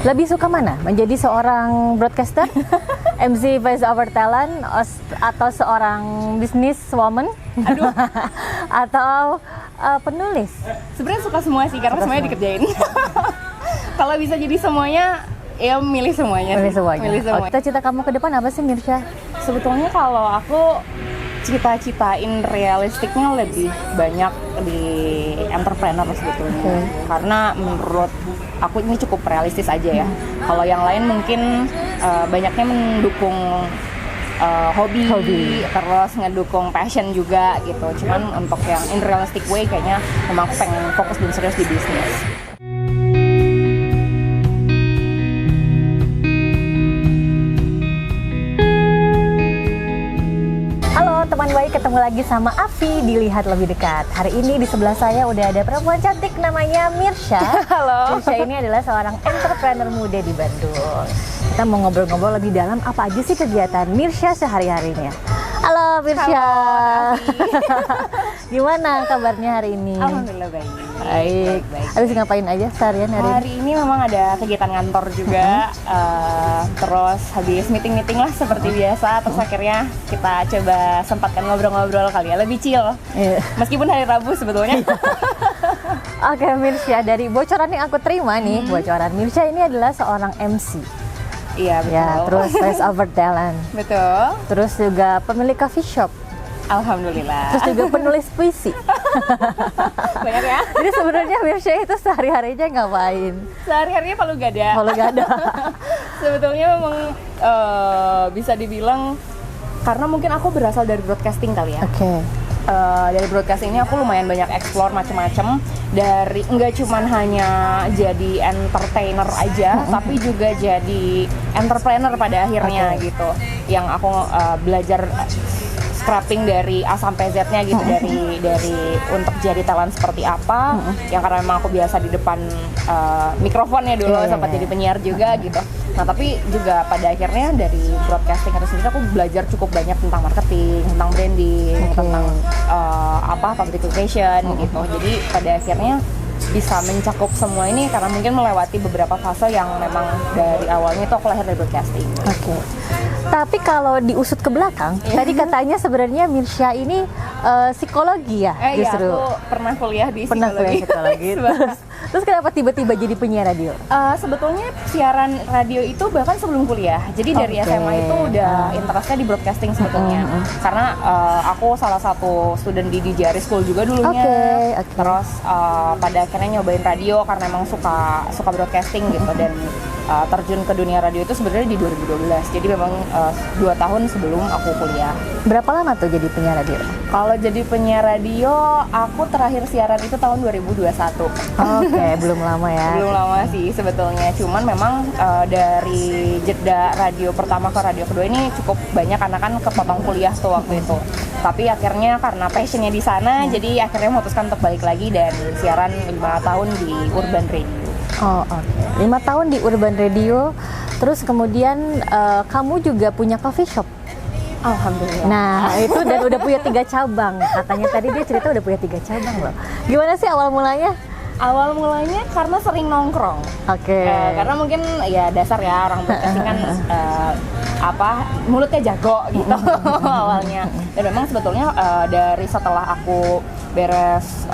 Lebih suka mana? Menjadi seorang broadcaster, MC voice over talent, atau seorang business woman? Aduh. Atau penulis? Sebenarnya suka semua sih, karena semuanya dikerjain. Kalau bisa jadi semuanya, ya milih semuanya. Milih semuanya. Milih semuanya. Cita-cita kamu ke depan apa sih, Mirsya? Sebetulnya kalau aku cita-citain realistiknya lebih banyak di entrepreneur sebetulnya. Karena menurut aku ini cukup realistis aja ya. Kalau yang lain mungkin banyaknya mendukung hobi, terus ngedukung passion juga gitu. Cuman untuk yang in realistic way kayaknya memang aku pengen fokus dan serius di bisnis. Teman baik, ketemu lagi sama Afi di Lihat Lebih Dekat. Hari ini di sebelah saya udah ada perempuan cantik namanya Mirsya. Halo. Mirsya ini adalah seorang entrepreneur muda di Bandung. Kita mau ngobrol-ngobrol lebih dalam apa aja sih kegiatan Mirsya sehari-harinya. Halo Mirsya. Halo, Gimana kabarnya hari ini? Alhamdulillah baik. Baik. Habis ngapain aja seharian hari ini? Hari ini memang ada kegiatan kantor juga, terus habis meeting lah seperti biasa. Terus akhirnya kita coba sempatkan ngobrol-ngobrol kali ya, lebih chill. Meskipun hari Rabu sebetulnya. Oke Mirsya, dari bocoran yang aku terima nih, bocoran Mirsya ini adalah seorang MC. Iya betul. Ya, terus voice over talent. Betul. Terus juga pemilik coffee shop. Alhamdulillah. Terus juga penulis puisi. Banyak ya. Jadi sebenarnya Mirsya itu sehari-harinya ngapain? Sehari-harinya Palu Gada. Kalau nggak ada. Sebetulnya memang bisa dibilang karena mungkin aku berasal dari broadcasting kali ya. Oke. Dari broadcasting ini aku lumayan banyak explore macam-macam, dari nggak cuman hanya jadi entertainer aja, tapi juga jadi entrepreneur pada akhirnya gitu. Yang aku belajar scrapping dari A sampai Z-nya gitu, dari untuk jadi talent seperti apa, yang karena memang aku biasa di depan mikrofonnya dulu, sempat jadi penyiar juga gitu. Nah tapi juga pada akhirnya dari broadcasting itu sendiri aku belajar cukup banyak tentang marketing, tentang branding, tentang public relation gitu. Jadi pada akhirnya bisa mencakup semua ini karena mungkin melewati beberapa fase yang memang dari awalnya itu aku lahir dari broadcasting. Oke. Tapi kalau diusut ke belakang, tadi katanya sebenarnya Mirsya ini psikologi ya, justru. Iya, aku pernah kuliah di psikologi. Terus kenapa tiba-tiba jadi penyiar radio? Sebetulnya siaran radio itu bahkan sebelum kuliah. Jadi dari SMA itu udah interestnya di broadcasting sebetulnya. Karena aku salah satu student di DJRI School juga dulunya. Terus pada akhirnya nyobain radio karena emang suka broadcasting gitu, dan terjun ke dunia radio itu sebenarnya di 2012. Jadi memang 2 tahun sebelum aku kuliah. Berapa lama tuh jadi penyiar radio? Kalau jadi penyiar radio, aku terakhir siaran itu tahun 2021. Oke, belum lama ya. Belum lama sih sebetulnya. Cuman memang dari jeda radio pertama ke radio kedua ini cukup banyak karena kan kepotong kuliah tuh waktu itu. Tapi akhirnya karena passionnya di sana, jadi akhirnya memutuskan untuk balik lagi dan siaran 5 tahun di Urban Radio. Oh oke. 5 tahun di Urban Radio, terus kemudian kamu juga punya coffee shop. Alhamdulillah. Nah itu dan udah punya 3 cabang. Katanya tadi dia cerita udah punya 3 cabang loh. Gimana sih awal mulanya? Awal mulanya karena sering nongkrong. Oke. Karena mungkin ya dasar ya orang broadcasting kan mulutnya jago gitu awalnya. Dan memang sebetulnya dari setelah aku beres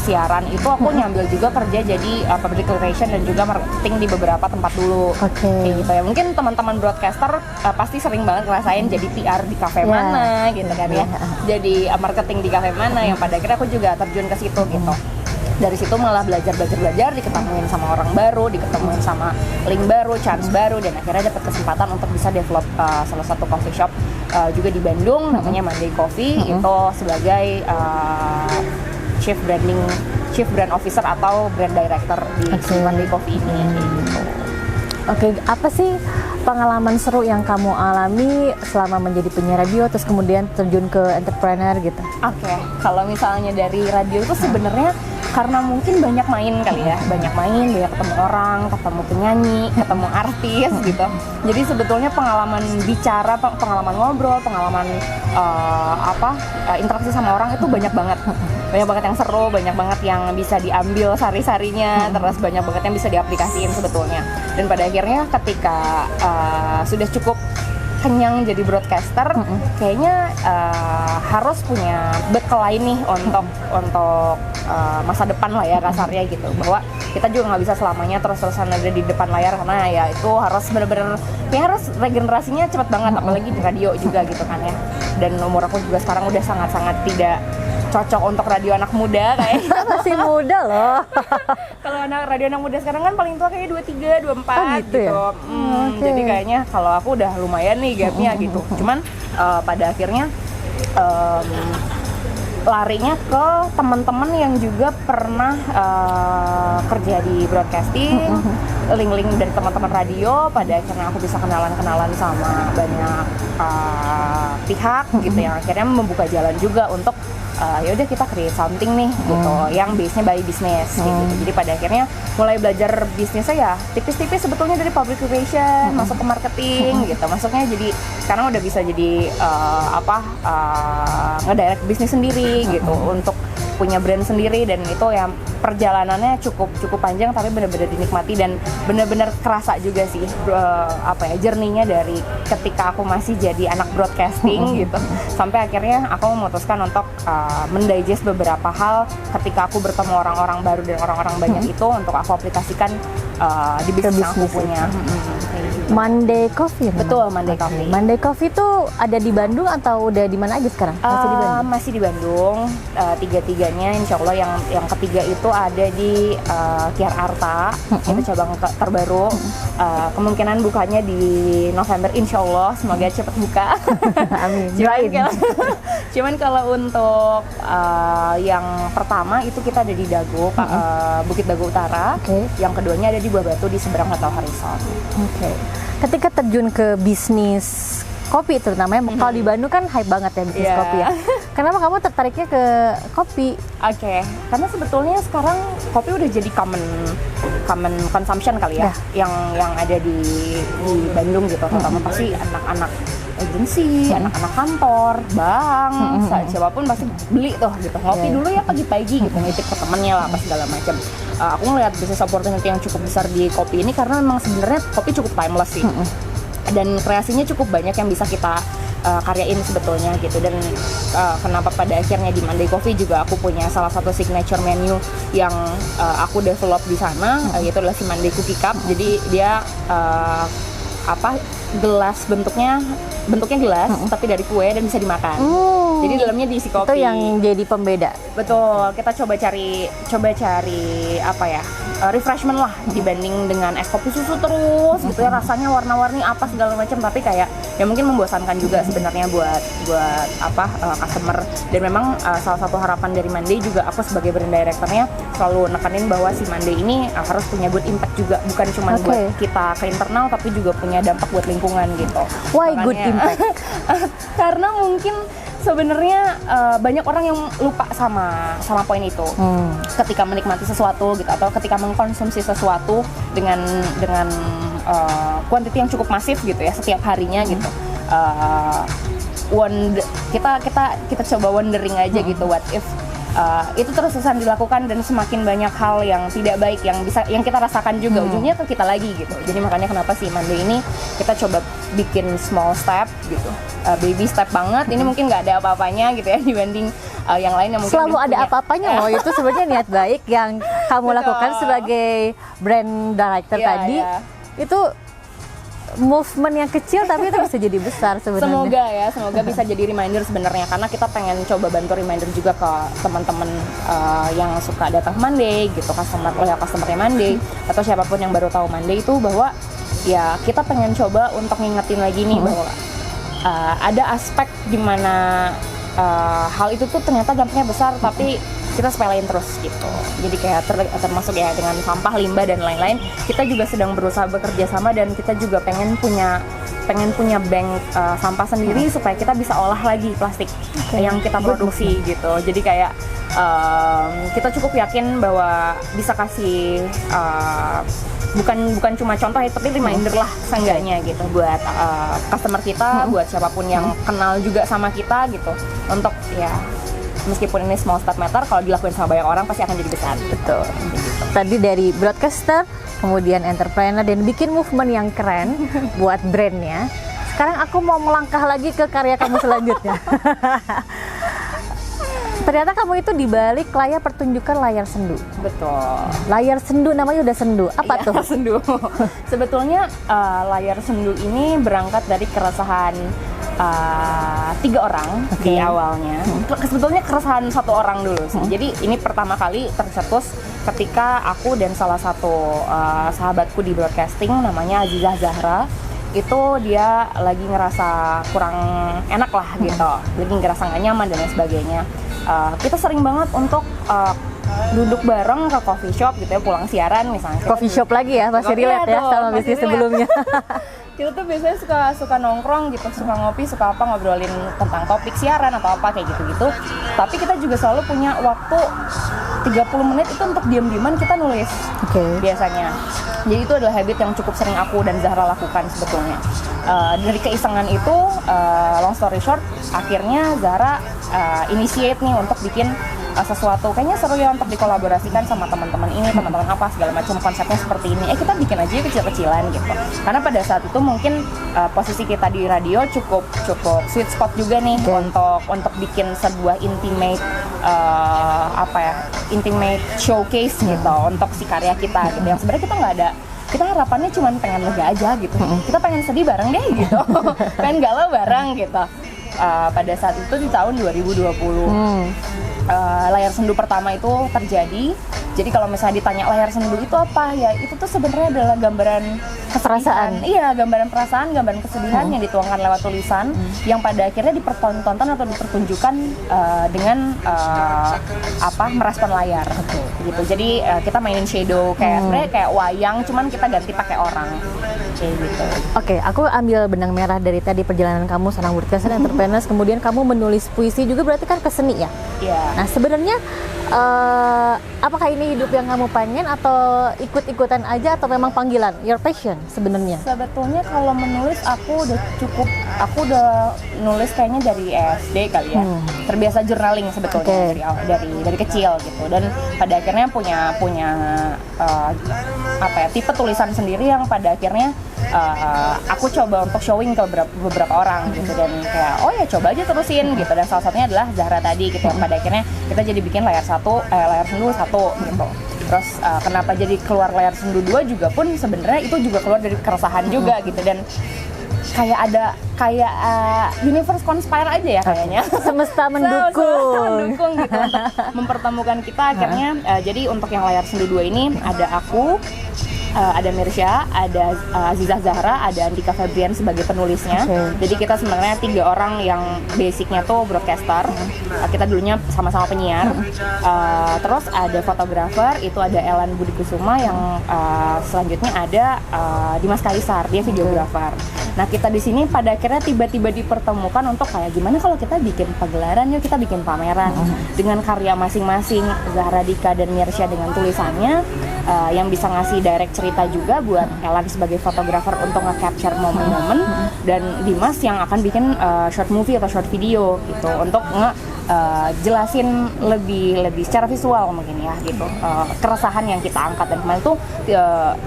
siaran itu aku nyambil juga kerja jadi public relation dan juga marketing di beberapa tempat dulu. Kayak gitu ya. Mungkin teman-teman broadcaster pasti sering banget ngerasain jadi PR di kafe mana gitu kan ya. Jadi marketing di kafe mana, yang pada akhirnya aku juga terjun ke situ gitu. Dari situ malah belajar, diketemuin sama orang baru, diketemuin sama link baru, chance baru, dan akhirnya dapat kesempatan untuk bisa develop salah satu coffee shop juga di Bandung, namanya Monday Coffee. Itu sebagai chief brand officer atau brand director di Monday Coffee ini. Gitu. Oke, apa sih pengalaman seru yang kamu alami selama menjadi penyiar radio, terus kemudian terjun ke entrepreneur gitu? Oke, kalau misalnya dari radio itu sebenarnya karena mungkin banyak main kali ya, banyak ketemu orang, ketemu penyanyi, ketemu artis gitu. Jadi sebetulnya pengalaman bicara, pengalaman ngobrol, pengalaman interaksi sama orang itu banyak banget. banyak banget yang seru, banyak banget yang bisa diambil sari-sarinya, terus banyak banget yang bisa diaplikasiin sebetulnya. Dan pada akhirnya ketika sudah cukup kenyang jadi broadcaster, kayaknya harus punya bekal lain nih untuk masa depan lah ya kasarnya gitu, bahwa kita juga nggak bisa selamanya terus-terusan ada di depan layar, karena ya itu harus bener-bener ya harus regenerasinya cepet banget, apalagi di radio juga gitu kan ya. Dan umur aku juga sekarang udah sangat-sangat tidak cocok untuk radio anak muda kayaknya. Masih muda loh. Kalau radio anak muda sekarang kan paling tua kayaknya 23, 24 gitu ya? Okay. Jadi kayaknya kalau aku udah lumayan nih gapnya gitu. Cuman pada akhirnya larinya ke teman-teman yang juga pernah kerja di broadcasting, link-link dari teman-teman radio. Pada akhirnya aku bisa kenalan-kenalan sama banyak pihak gitu, yang akhirnya membuka jalan juga untuk ya udah kita create something nih gitu, yang base-nya by business gitu. Jadi pada akhirnya mulai belajar bisnisnya ya tipis-tipis sebetulnya, dari public relation masuk ke marketing gitu. Masuknya jadi sekarang udah bisa jadi ngedirect bisnis sendiri gitu, untuk punya brand sendiri. Dan itu ya perjalanannya cukup panjang, tapi benar-benar dinikmati dan benar-benar kerasa juga sih journey-nya dari ketika aku masih jadi anak broadcasting gitu, sampai akhirnya aku memutuskan untuk mendigest beberapa hal ketika aku bertemu orang-orang baru dan orang-orang banyak itu, untuk aku aplikasikan di bisnis yang aku punya. Monday Coffee ya? Betul, Monday Coffee. Monday Coffee itu ada di Bandung atau udah di mana aja sekarang? Masih di Bandung? Masih di Bandung, tiga-tiganya insya Allah. Yang ketiga itu ada di Kiar Arta, itu cabang terbaru. Kemungkinan bukanya di November insya Allah, semoga cepat buka. Amin. Cuman kalau untuk yang pertama itu kita ada di Dago, Bukit Dago Utara. Yang keduanya ada di Buah Batu di seberang Hotel Harrison. Ketika terjun ke bisnis kopi terutama, kalau di Bandung kan hype banget ya bisnis kopi ya. Kenapa kamu tertariknya ke kopi? Karena sebetulnya sekarang kopi udah jadi common consumption kali ya, yang ada di Bandung gitu. Terutama pasti anak-anak agensi, anak-anak kantor, bank, siapapun pasti beli tuh gitu. Ngopi dulu ya pagi-pagi gitu, nitip ke temennya lah, apa segala macam. Aku ngeliat bisnis opportunity yang cukup besar di kopi ini karena memang sebenarnya kopi cukup timeless sih. Dan kreasinya cukup banyak yang bisa kita karyain sebetulnya gitu. Dan kenapa pada akhirnya di Monday Coffee juga aku punya salah satu signature menu yang aku develop di sana, yaitu adalah si Monday Cookie Cup. Jadi dia gelas bentuknya gelas tapi dari kue dan bisa dimakan. Jadi dalamnya diisi kopi. Itu yang jadi pembeda. Betul, kita coba cari refreshment lah dibanding dengan es kopi susu terus gitu ya, rasanya warna-warni apa segala macam, tapi kayak ya mungkin membosankan juga sebenarnya buat customer. Dan memang salah satu harapan dari Monday juga, aku sebagai brand directornya selalu nekanin bahwa si Monday ini harus punya good impact juga, bukan cuma buat kita ke internal tapi juga punya dampak buat lingkungan gitu. Why good impact? Karena mungkin sebenarnya banyak orang yang lupa sama poin itu ketika menikmati sesuatu gitu, atau ketika mengkonsumsi sesuatu dengan quantity yang cukup masif gitu ya setiap harinya gitu. Kita coba wondering aja gitu, what if itu terus-terusan dilakukan dan semakin banyak hal yang tidak baik yang kita rasakan juga ujungnya ke kita lagi gitu. Jadi makanya kenapa sih Monday ini kita coba bikin small step gitu, baby step banget. Ini mungkin nggak ada apa-apanya gitu ya dibanding yang lain yang mungkin selalu ada apa-apanya loh. Itu sebenarnya niat baik yang kamu lakukan sebagai brand director tadi. Itu movement yang kecil tapi itu bisa jadi besar sebenarnya. Semoga bisa jadi reminder sebenarnya, karena kita pengen coba bantu reminder juga ke teman-teman yang suka datang Monday gitu, customer Monday atau siapapun yang baru tahu Monday itu, bahwa ya kita pengen coba untuk ngingetin lagi nih bahwa ada aspek di mana hal itu tuh ternyata dampaknya besar tapi kita sepelein terus gitu. Jadi kayak termasuk ya dengan sampah, limbah dan lain-lain, kita juga sedang berusaha bekerja sama, dan kita juga pengen punya bank sampah sendiri supaya kita bisa olah lagi plastik yang kita produksi gitu. Jadi kayak kita cukup yakin bahwa bisa kasih bukan cuma contoh ya, tapi reminder lah seenggaknya gitu buat customer kita, buat siapapun yang kenal juga sama kita gitu, untuk ya meskipun ini small step matter, kalau dilakuin sama banyak orang pasti akan jadi besar. Betul. Tadi dari broadcaster, kemudian entrepreneur, dan bikin movement yang keren buat brandnya. Sekarang aku mau melangkah lagi ke karya kamu selanjutnya. Ternyata kamu itu dibalik layar pertunjukan layar sendu. Betul. Layar sendu, namanya udah sendu. Apa tuh? Sendu. Sebetulnya layar sendu ini berangkat dari keresahan 3 orang di awalnya. Sebetulnya keresahan 1 orang dulu sih. Jadi ini pertama kali tercetus ketika aku dan salah satu sahabatku di broadcasting namanya Azizah Zahra. Itu dia lagi ngerasa kurang enak lah gitu, lagi ngerasa nggak nyaman dan lain sebagainya. Kita sering banget untuk duduk bareng ke coffee shop gitu ya, pulang siaran misalnya. Coffee shop lagi ya, masih relate ya sama bisnis sebelumnya. Kita tuh biasanya suka nongkrong gitu, suka ngopi, suka apa, ngobrolin tentang topik siaran atau apa kayak gitu-gitu. Tapi kita juga selalu punya waktu 30 menit itu untuk diam-diaman kita nulis. Biasanya. Jadi itu adalah habit yang cukup sering aku dan Zahra lakukan sebetulnya. Dari keisengan itu, long story short, akhirnya Zahra initiate nih untuk bikin sesuatu kayaknya seru ya untuk dikolaborasikan sama teman-teman ini, teman-teman apa segala macam, konsepnya seperti ini. Kita bikin aja kecil-kecilan gitu. Karena pada saat itu mungkin posisi kita di radio cukup sweet spot juga nih untuk bikin sebuah intimate showcase gitu untuk si karya kita gitu. Yang sebenarnya kita harapannya cuma pengen lega aja gitu. Kita pengen sedih bareng deh gitu. Pengen galau bareng gitu. Pada saat itu di tahun 2020. Layar sendu pertama itu terjadi. Jadi kalau misalnya ditanya layar sendu itu apa, ya itu tuh sebenarnya adalah gambaran perasaan. Iya, gambaran perasaan, gambaran kesedihan yang dituangkan lewat tulisan, yang pada akhirnya dipertontonkan atau dipertunjukkan dengan merespon layar. Gitu. Jadi kita mainin shadow sebenarnya kayak wayang, cuman kita ganti pakai orang. Kayak gitu. Oke, aku ambil benang merah dari tadi perjalanan kamu seorang broadcaster, entrepreneur, kemudian kamu menulis puisi juga, berarti kan ke seni ya? Iya. Nah, sebenarnya apakah ini hidup yang kamu pengen atau ikut-ikutan aja atau memang panggilan, your passion sebenarnya? Sebetulnya kalau menulis aku udah nulis kayaknya dari SD kali ya. Terbiasa journaling sebetulnya dari kecil gitu, dan pada akhirnya punya tipe tulisan sendiri yang pada akhirnya aku coba untuk showing ke beberapa orang gitu, dan kayak ya coba aja terusin gitu, dan salah satunya adalah Zahra tadi gitu, yang pada akhirnya kita jadi bikin layar sendu 1 gitu. Terus kenapa jadi keluar layar sendu 2 juga pun sebenarnya itu juga keluar dari keresahan juga gitu, dan kayak universe conspire aja ya kayaknya. Semesta mendukung gitu untuk mempertemukan kita akhirnya. Jadi untuk yang layar sendu 2 ini ada aku, ada Mirsya, ada Azizah Zahra, ada Andika Febrian sebagai penulisnya. Jadi kita sebenarnya 3 orang yang basicnya tuh broadcaster. Kita dulunya sama-sama penyiar. Terus ada fotografer, itu ada Elan Budi Kusuma, yang selanjutnya ada Dimas Kaisar, dia videografer. Nah, kita di sini pada akhirnya tiba-tiba dipertemukan untuk kayak gimana kalau kita bikin pagelaran, yuk kita bikin pameran dengan karya masing-masing, Zahra, Dika, dan Mirsya dengan tulisannya, yang bisa ngasih direct cerita juga buat Elan sebagai fotografer untuk nge-capture momen-momen, dan Dimas yang akan bikin short movie atau short video gitu untuk jelasin lebih secara visual mungkin ya gitu, keresahan yang kita angkat. Dan kemarin tuh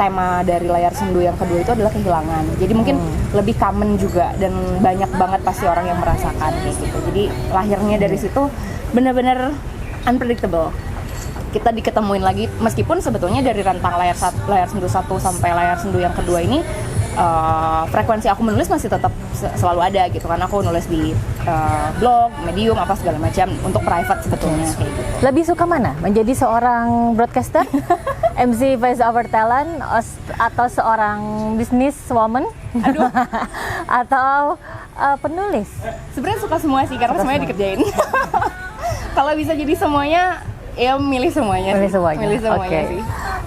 tema dari layar sendu yang kedua itu adalah kehilangan, jadi mungkin lebih common juga dan banyak banget pasti orang yang merasakan kayak gitu. Jadi lahirnya dari situ benar-benar unpredictable. Kita diketemuin lagi, meskipun sebetulnya dari rentang layar sendu 1 sampai layar sendu yang kedua ini frekuensi aku menulis masih tetap selalu ada gitu, karena aku nulis di blog, Medium, apa segala macam untuk private sebetulnya kayak gitu. Lebih suka mana? Menjadi seorang broadcaster, MC Voice Over Talent, atau seorang business woman? Aduh. Atau penulis? Sebenarnya suka semua sih, karena semuanya dikerjain. Kalau bisa jadi semuanya, ya milih semuanya. Milih semuanya sih.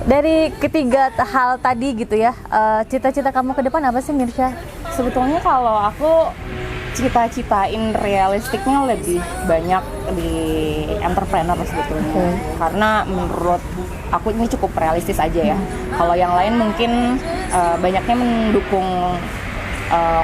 Dari ketiga hal tadi gitu ya, cita-cita kamu ke depan apa sih, Mirsya? Sebetulnya kalau aku cita-citain realistiknya lebih banyak di entrepreneur sebetulnya. Karena menurut aku ini cukup realistis aja ya. Kalau yang lain mungkin banyaknya mendukung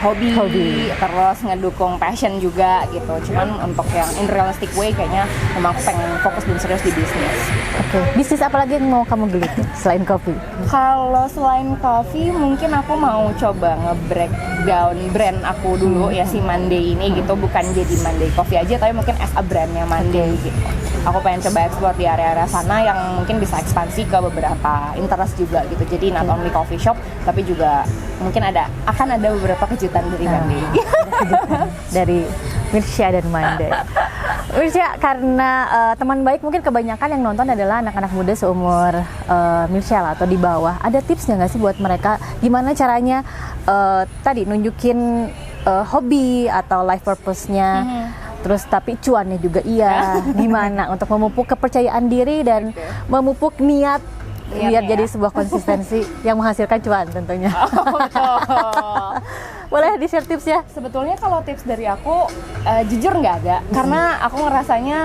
hobi, terus ngedukung passion juga gitu. Cuman untuk yang in realistic way kayaknya memang aku pengen fokus dan serius di bisnis. Oke. Bisnis apa lagi yang mau kamu geluti selain kopi? Kalau selain coffee mungkin aku mau coba nge-breakdown brand aku dulu ya si Monday ini gitu, bukan jadi Monday Coffee aja tapi mungkin as a brandnya Monday gitu. Aku pengen coba explore di area-area sana yang mungkin bisa ekspansi ke beberapa interest juga gitu. Jadi not only coffee shop tapi juga mungkin akan ada beberapa kejutan dari Monday. Dari Mirsya dan Monday. Mirsya, karena teman baik mungkin kebanyakan yang nonton adalah anak-anak muda seumur Mirsya lah atau di bawah. Ada tipsnya nggak sih buat mereka gimana caranya tadi nunjukin hobi atau life purpose-nya? Terus tapi cuannya juga gimana untuk memupuk kepercayaan diri dan memupuk niat biar jadi sebuah konsistensi yang menghasilkan cuan tentunya. Boleh di-share tips ya? Sebetulnya kalau tips dari aku jujur nggak ada, karena aku ngerasanya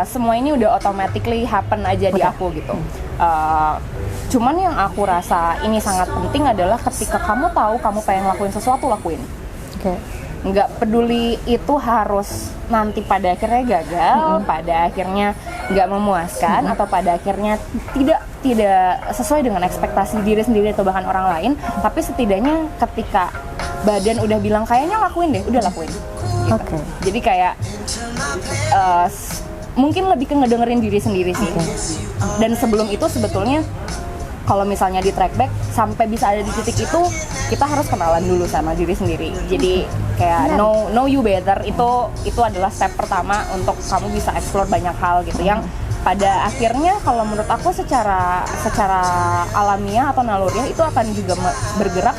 semua ini udah automatically happen aja di aku gitu. Cuman yang aku rasa ini sangat penting adalah ketika kamu tahu kamu pengen lakuin sesuatu, lakuin. Nggak peduli itu harus nanti pada akhirnya gagal, pada akhirnya nggak memuaskan, atau pada akhirnya tidak sesuai dengan ekspektasi diri sendiri atau bahkan orang lain, tapi setidaknya ketika badan udah bilang kayaknya lakuin deh, udah lakuin gitu. Jadi kayak mungkin lebih ke ngedengerin diri sendiri sih. Dan sebelum itu sebetulnya kalau misalnya di track back sampai bisa ada di titik itu, kita harus kenalan dulu sama diri sendiri. Jadi kayak know you better itu adalah step pertama untuk kamu bisa explore banyak hal gitu yang pada akhirnya kalau menurut aku secara alamiah atau naluriah itu akan juga bergerak,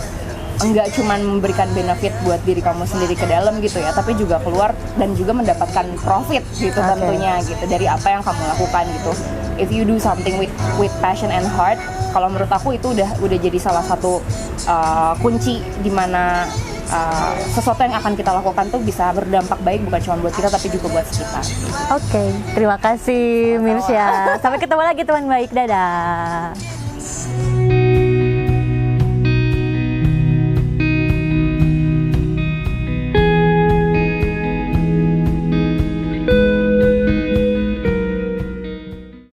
enggak cuma memberikan benefit buat diri kamu sendiri ke dalam gitu ya, tapi juga keluar dan juga mendapatkan profit gitu tentunya gitu dari apa yang kamu lakukan gitu. If you do something with passion and heart, kalau menurut aku itu udah jadi salah satu kunci di mana sesuatu yang akan kita lakukan tuh bisa berdampak baik bukan cuma buat kita tapi juga buat sekitar. Terima kasih Mirsya. Sampai ketemu lagi teman baik, dadah.